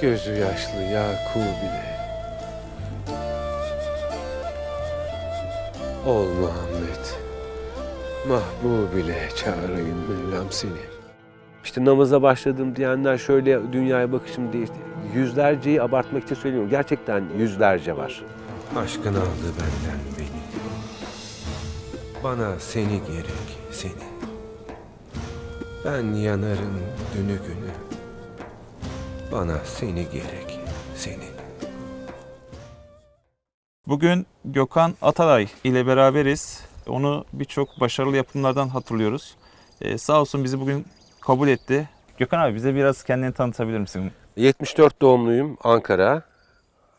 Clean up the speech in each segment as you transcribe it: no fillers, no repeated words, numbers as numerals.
Gözü yaşlı Yakub'ile. Ol Muhammed, Mahbub ile çağırayım Mevlam seni. İşte namaza başladım diyenler şöyle dünyaya bakışım değişti. Yüzlerceyi abartmak için söylüyorum. Gerçekten yüzlerce var. Aşkın aldı benden beni. Bana seni gerek, seni. Ben yanarım günü günü. Bana seni gerek, seni. Bugün Gökhan Atalay ile beraberiz. Onu birçok başarılı yapımlardan hatırlıyoruz. Sağ olsun bizi bugün kabul etti. Gökhan abi bize biraz kendini tanıtabilir misin? 74 doğumluyum, Ankara.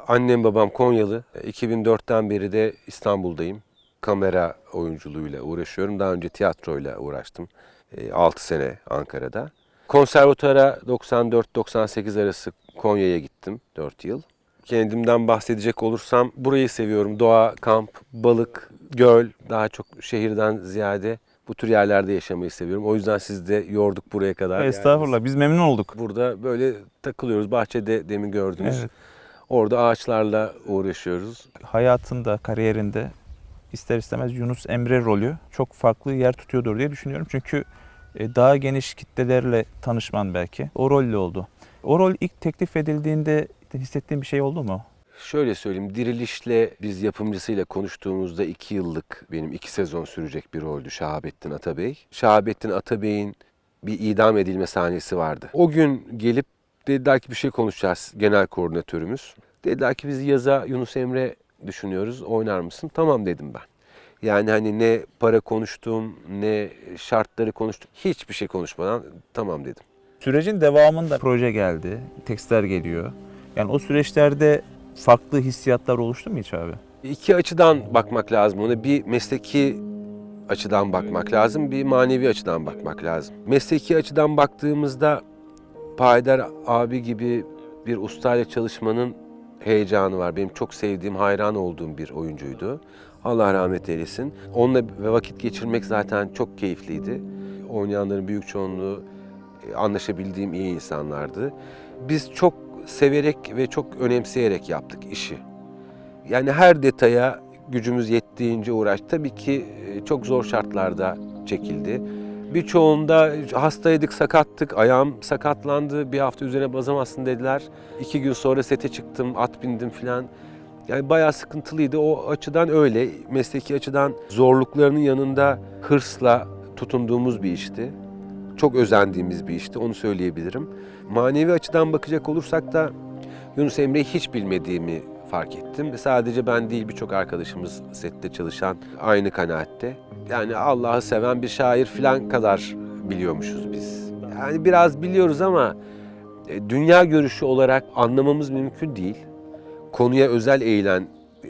Annem babam Konyalı. 2004'ten beri de İstanbul'dayım. Kamera oyunculuğuyla uğraşıyorum. Daha önce tiyatroyla uğraştım. 6 sene Ankara'da. Konservatuara 94-98 arası Konya'ya gittim 4 yıl. Kendimden bahsedecek olursam burayı seviyorum. Doğa, kamp, balık, göl, daha çok şehirden ziyade bu tür yerlerde yaşamayı seviyorum. O yüzden siz de yorduk buraya kadar. Estağfurullah, biz memnun olduk. Burada böyle takılıyoruz. Bahçede demin gördünüz. Evet. Orada ağaçlarla uğraşıyoruz. Hayatında, kariyerinde ister istemez Yunus Emre rolü çok farklı yer tutuyordur diye düşünüyorum. Çünkü daha geniş kitlelerle tanışman belki o rolle oldu. O rol ilk teklif edildiğinde hissettiğin bir şey oldu mu? Şöyle söyleyeyim, Diriliş'le biz yapımcısıyla konuştuğumuzda 2 yıllık, benim 2 sezon sürecek bir roldü Şahabettin Atabey. Şahabettin Atabey'in bir idam edilme sahnesi vardı. O gün gelip dediler ki bir şey konuşacağız, genel koordinatörümüz. Dediler ki biz yaza Yunus Emre düşünüyoruz, oynar mısın? Tamam dedim ben. Yani hani ne para konuştum, ne şartları konuştum, hiçbir şey konuşmadan tamam dedim. Sürecin devamında proje geldi, tekstler geliyor. Yani o süreçlerde farklı hissiyatlar oluştu mu hiç abi? İki açıdan bakmak lazım ona. Bir mesleki açıdan bakmak lazım, bir manevi açıdan bakmak lazım. Mesleki açıdan baktığımızda Payidar abi gibi bir ustayla çalışmanın heyecanı var. Benim çok sevdiğim, hayran olduğum bir oyuncuydu. Allah rahmet eylesin. Onunla vakit geçirmek zaten çok keyifliydi. Oynayanların büyük çoğunluğu anlaşabildiğim iyi insanlardı. Biz çok severek ve çok önemseyerek yaptık işi. Yani her detaya gücümüz yettiğince uğraştık. Tabii ki çok zor şartlarda çekildi. Birçoğunda hastaydık, sakattık, ayağım sakatlandı, bir hafta üzerine basamazsın dediler. 2 gün sonra sete çıktım, at bindim filan. Yani bayağı sıkıntılıydı. O açıdan öyle, mesleki açıdan zorluklarının yanında hırsla tutunduğumuz bir işti. Çok özendiğimiz bir işti, onu söyleyebilirim. Manevi açıdan bakacak olursak da Yunus Emre'yi hiç bilmediğimi fark ettim. Sadece ben değil, birçok arkadaşımız sette çalışan aynı kanaatte. Yani Allah'ı seven bir şair falan kadar biliyormuşuz biz. Yani biraz biliyoruz ama dünya görüşü olarak anlamamız mümkün değil. Konuya özel eğilen,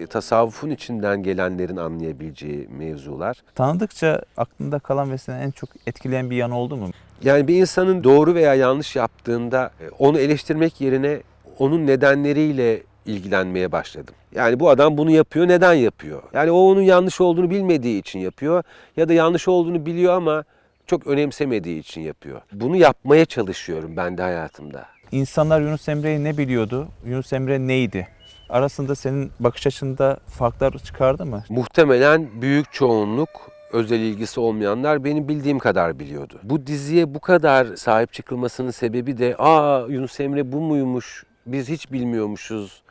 tasavvufun içinden gelenlerin anlayabileceği mevzular. Tanıdıkça aklında kalan ve seni en çok etkileyen bir yanı oldu mu? Yani bir insanın doğru veya yanlış yaptığında onu eleştirmek yerine onun nedenleriyle ilgilenmeye başladım. Yani bu adam bunu yapıyor, neden yapıyor? Yani o onun yanlış olduğunu bilmediği için yapıyor ya da yanlış olduğunu biliyor ama çok önemsemediği için yapıyor. Bunu yapmaya çalışıyorum ben de hayatımda. İnsanlar Yunus Emre'yi ne biliyordu? Yunus Emre neydi? Arasında senin bakış açında farklar çıkardı mı? Muhtemelen büyük çoğunluk özel ilgisi olmayanlar benim bildiğim kadar biliyordu. Bu diziye bu kadar sahip çıkılmasının sebebi de Yunus Emre bu muymuş, biz hiç bilmiyormuşuz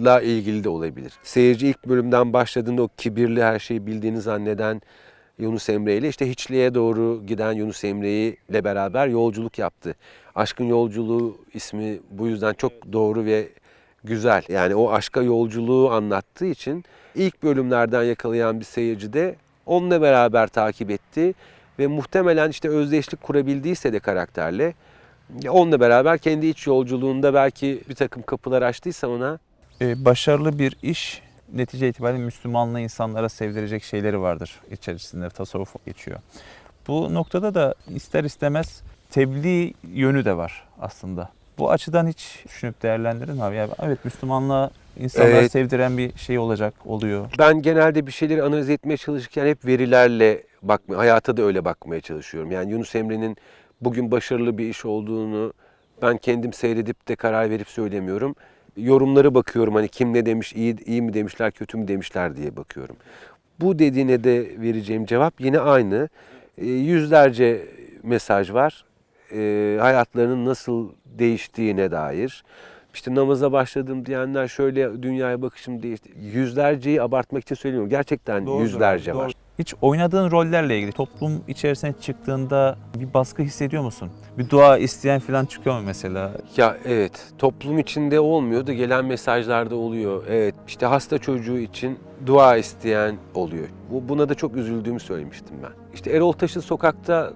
la ilgili de olabilir. Seyirci ilk bölümden başladığında o kibirli, her şeyi bildiğini zanneden Yunus Emre ile işte hiçliğe doğru giden Yunus Emre'yi ile beraber yolculuk yaptı. Aşkın Yolculuğu ismi bu yüzden çok doğru ve güzel. Yani o aşka yolculuğu anlattığı için ilk bölümlerden yakalayan bir seyirci de onunla beraber takip etti ve muhtemelen işte özdeşlik kurabildiyse de karakterle onunla beraber kendi iç yolculuğunda belki bir takım kapılar açtıysa ona. Başarılı bir iş netice itibariyle Müslümanlığı insanlara sevdirecek şeyleri vardır. İçerisinde tasavvuf geçiyor. Bu noktada da ister istemez tebliğ yönü de var aslında. Bu açıdan hiç düşünüp değerlendirin mi abi? Yani evet, Müslümanlığa insanlara sevdiren bir şey oluyor. Ben genelde bir şeyleri analiz etmeye çalışırken hep verilerle hayata da öyle bakmaya çalışıyorum. Yani Yunus Emre'nin bugün başarılı bir iş olduğunu Ben kendim seyredip de karar verip söylemiyorum. Yorumları bakıyorum, hani kim ne demiş, iyi mi demişler, kötü mü demişler diye bakıyorum. Bu dediğine de vereceğim cevap yine aynı. Yüzlerce mesaj var. Hayatlarının nasıl değiştiğine dair. İşte namaza başladım diyenler, şöyle dünyaya bakışım değişti. Yüzlerceyi abartmak için söylemiyorum. Gerçekten Doğrudur yüzlerce abi, var. doğru. Hiç oynadığın rollerle ilgili toplum içerisine çıktığında bir baskı hissediyor musun? Bir dua isteyen falan çıkıyor mu mesela? Ya evet, toplum içinde olmuyor da gelen mesajlarda oluyor. Evet, işte hasta çocuğu için dua isteyen oluyor. Buna da çok üzüldüğümü söylemiştim ben. İşte Erol Taş'ın sokakta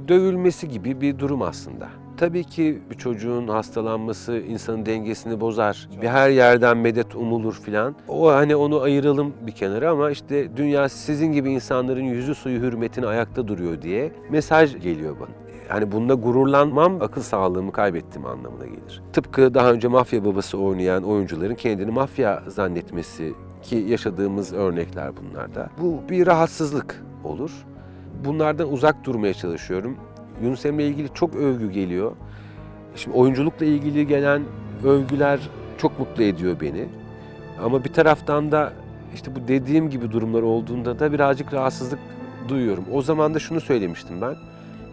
dövülmesi gibi bir durum aslında. Tabii ki bir çocuğun hastalanması insanın dengesini bozar. Bir her yerden medet umulur filan. O hani onu ayıralım bir kenara, ama işte dünya sizin gibi insanların yüzü suyu hürmetine ayakta duruyor diye mesaj geliyor bana. Hani bunda gururlanmam, akıl sağlığımı kaybettiğim anlamına gelir. Tıpkı daha önce mafya babası oynayan oyuncuların kendini mafya zannetmesi, ki yaşadığımız örnekler bunlarda. Bu bir rahatsızlık olur. Bunlardan uzak durmaya çalışıyorum. Yunus Emre ile ilgili çok övgü geliyor. Şimdi oyunculukla ilgili gelen övgüler çok mutlu ediyor beni. Ama bir taraftan da işte bu dediğim gibi durumlar olduğunda da birazcık rahatsızlık duyuyorum. O zaman da şunu söylemiştim ben.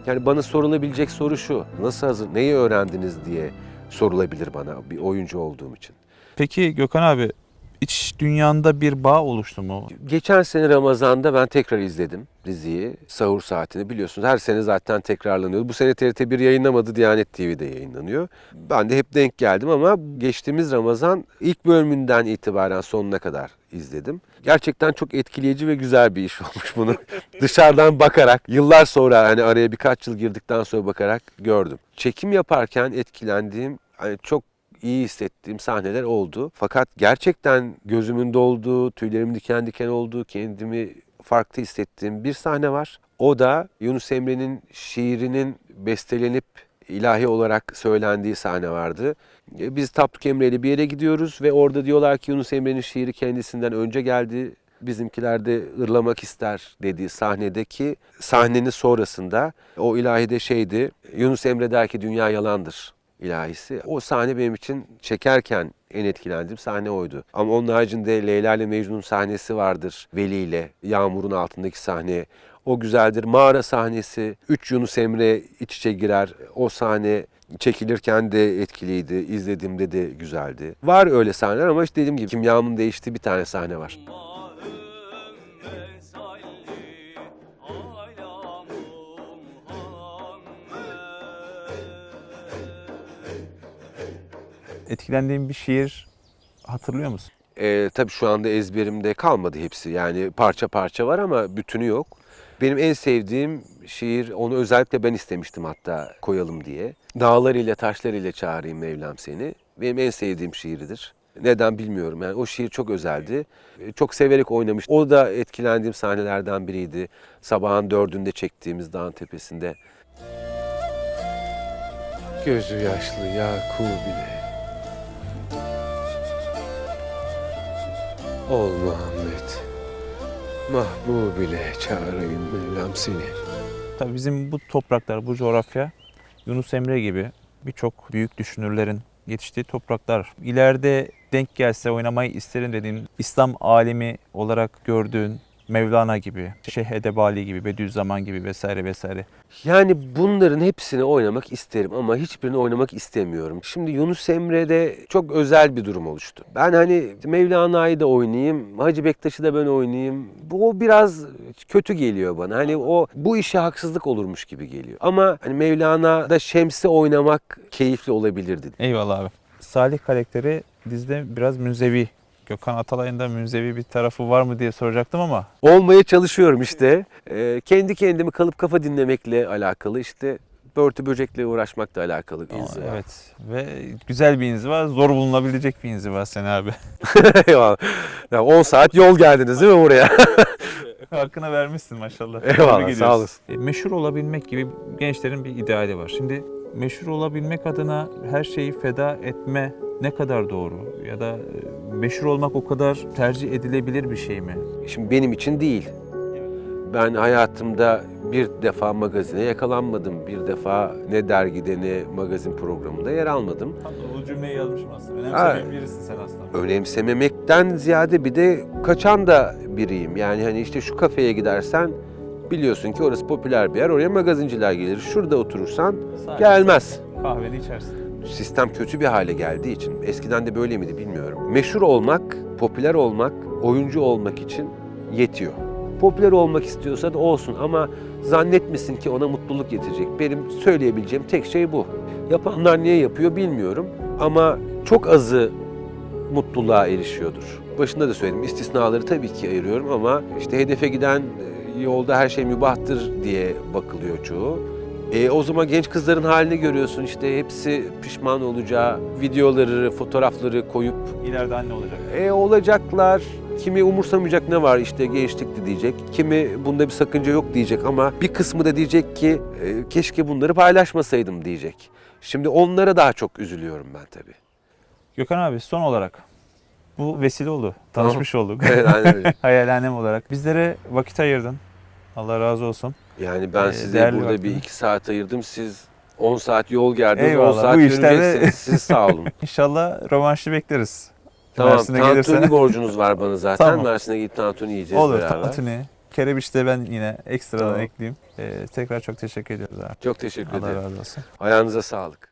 Yani bana sorulabilecek soru şu: nasıl hazır, neyi öğrendiniz diye sorulabilir bana bir oyuncu olduğum için. Peki Gökhan abi, iç dünyanda bir bağ oluştu mu? Geçen sene Ramazan'da ben tekrar izledim diziyi. Sahur saatini biliyorsunuz, her sene zaten tekrarlanıyor. Bu sene TRT1 yayınlamadı, Diyanet TV'de yayınlanıyor. Ben de hep denk geldim ama geçtiğimiz Ramazan ilk bölümünden itibaren sonuna kadar izledim. Gerçekten çok etkileyici ve güzel bir iş olmuş bunu. Dışarıdan bakarak, yıllar sonra, hani araya birkaç yıl girdikten sonra bakarak gördüm. Çekim yaparken etkilendiğim, hani çok iyi hissettiğim sahneler oldu. Fakat gerçekten gözümün dolduğu, tüylerimin diken diken olduğu, kendimi farklı hissettiğim bir sahne var. O da Yunus Emre'nin şiirinin bestelenip ilahi olarak söylendiği sahne vardı. Biz Tapduk Emre ile bir yere gidiyoruz ve orada diyorlar ki Yunus Emre'nin şiiri kendisinden önce geldi. Bizimkiler de ırlamak ister dediği sahnedeki sahnenin sonrasında o ilahide şeydi: Yunus Emre der ki dünya yalandır ilahisi. O sahne benim için çekerken en etkilendiğim sahne oydu. Ama onun haricinde Leyla ile Mecnun sahnesi vardır. Veli ile Yağmur'un altındaki sahne. O güzeldir. Mağara sahnesi. 3 Yunus Emre iç içe girer. O sahne çekilirken de etkiliydi. İzlediğimde de güzeldi. Var öyle sahneler ama işte dediğim gibi kimyamın değiştiği bir tane sahne var. Etkilendiğin bir şiir hatırlıyor musun? Tabii şu anda ezberimde kalmadı hepsi. Yani parça parça var ama bütünü yok. Benim en sevdiğim şiir, onu özellikle ben istemiştim hatta koyalım diye. Dağlar ile taşlar ile çağırayım Mevlam seni. Benim en sevdiğim şiiridir. Neden bilmiyorum. Yani o şiir çok özeldi. Çok severek oynamış. O da etkilendiğim sahnelerden biriydi. Sabahın 4'ünde çektiğimiz dağın tepesinde. Gözü yaşlı Yakup ile ol Muhammed, mahbub ile çağırayım Mevlam seni. Tabii bizim bu topraklar, bu coğrafya Yunus Emre gibi birçok büyük düşünürlerin yetiştiği topraklar. İleride denk gelse oynamayı isterim dediğin, İslam alemi olarak gördüğün Mevlana gibi, Şeyh Edebali gibi, Bediüzzaman gibi vesaire vesaire. Yani bunların hepsini oynamak isterim ama hiçbirini oynamak istemiyorum. Şimdi Yunus Emre'de çok özel bir durum oluştu. Ben hani Mevlana'yı da oynayayım, Hacı Bektaş'ı da ben oynayayım. O biraz kötü geliyor bana. Hani bu işe haksızlık olurmuş gibi geliyor. Ama hani Mevlana'da Şems'i oynamak keyifli olabilirdi. Eyvallah abi. Salih karakteri dizide biraz münzevi. Gökhan Atalay'ın da münzevi bir tarafı var mı diye soracaktım ama. Olmaya çalışıyorum işte. Kendi kendimi kalıp kafa dinlemekle alakalı, işte börtü böcekle uğraşmakla alakalı inziva. Evet ve güzel bir inziva, zor bulunabilecek bir inziva sen abi. Eyvallah. Ya 10 saat yol geldiniz değil mi buraya? Hakkına vermişsin maşallah. Eyvallah, Tebrik sağ ediyoruz. olasın. Meşhur olabilmek gibi gençlerin bir ideali var. Şimdi meşhur olabilmek adına her şeyi feda etme ne kadar doğru? Ya da meşhur olmak o kadar tercih edilebilir bir şey mi? Şimdi benim için değil. Ben hayatımda bir defa magazine yakalanmadım. Bir defa ne dergide ne magazin programında yer almadım. Tam da o cümleyi yazmışım aslında. Ha. Önemsemeyen birisin sen aslında. Önemsememekten ziyade bir de kaçan da biriyim. Yani hani işte şu kafeye gidersen biliyorsun ki orası popüler bir yer. Oraya magazinciler gelir. Şurada oturursan Sadece gelmez. kahveni içersin. Sistem kötü bir hale geldiği için, eskiden de böyle miydi bilmiyorum. Meşhur olmak, popüler olmak, oyuncu olmak için yetiyor. Popüler olmak istiyorsa da olsun ama zannetmesin ki ona mutluluk getirecek. Benim söyleyebileceğim tek şey bu. Yapanlar niye yapıyor bilmiyorum ama çok azı mutluluğa erişiyordur. Başında da söyledim, istisnaları tabii ki ayırıyorum ama işte hedefe giden yolda her şey mübahtır diye bakılıyor çoğu. O zaman genç kızların halini görüyorsun, işte hepsi pişman olacağı videoları, fotoğrafları koyup İleride anne olacak. olacaklar. Kimi umursamayacak, ne var işte gençlikti diyecek. Kimi bunda bir sakınca yok diyecek ama bir kısmı da diyecek ki keşke bunları paylaşmasaydım diyecek. Şimdi onlara daha çok üzülüyorum ben tabii. Gökhan abi son olarak bu vesile oldu. Tanışmış olduk. Evet, aynen öyle. Hayalhanem olarak. Bizlere vakit ayırdın. Allah razı olsun. Yani ben size Değerli burada bir vaktini. 2 saat ayırdım. Siz 10 saat yol geldiniz, 10 Eyvallah, saat bu işlerde- yürüyeceksiniz. Siz sağ olun. İnşallah rövanşı bekleriz. Tamam, Mersin'e gelirsen. tantuni borcunuz var bana zaten. Tamam. Mersin'e gidip tantuni yiyeceğiz Olur beraber. tantuni. Kerebiç de ben yine ekstradan Tamam. ekleyeyim. Tekrar çok teşekkür ediyoruz abi. Çok teşekkür Allah ederim. razı olsun. Ayağınıza sağlık.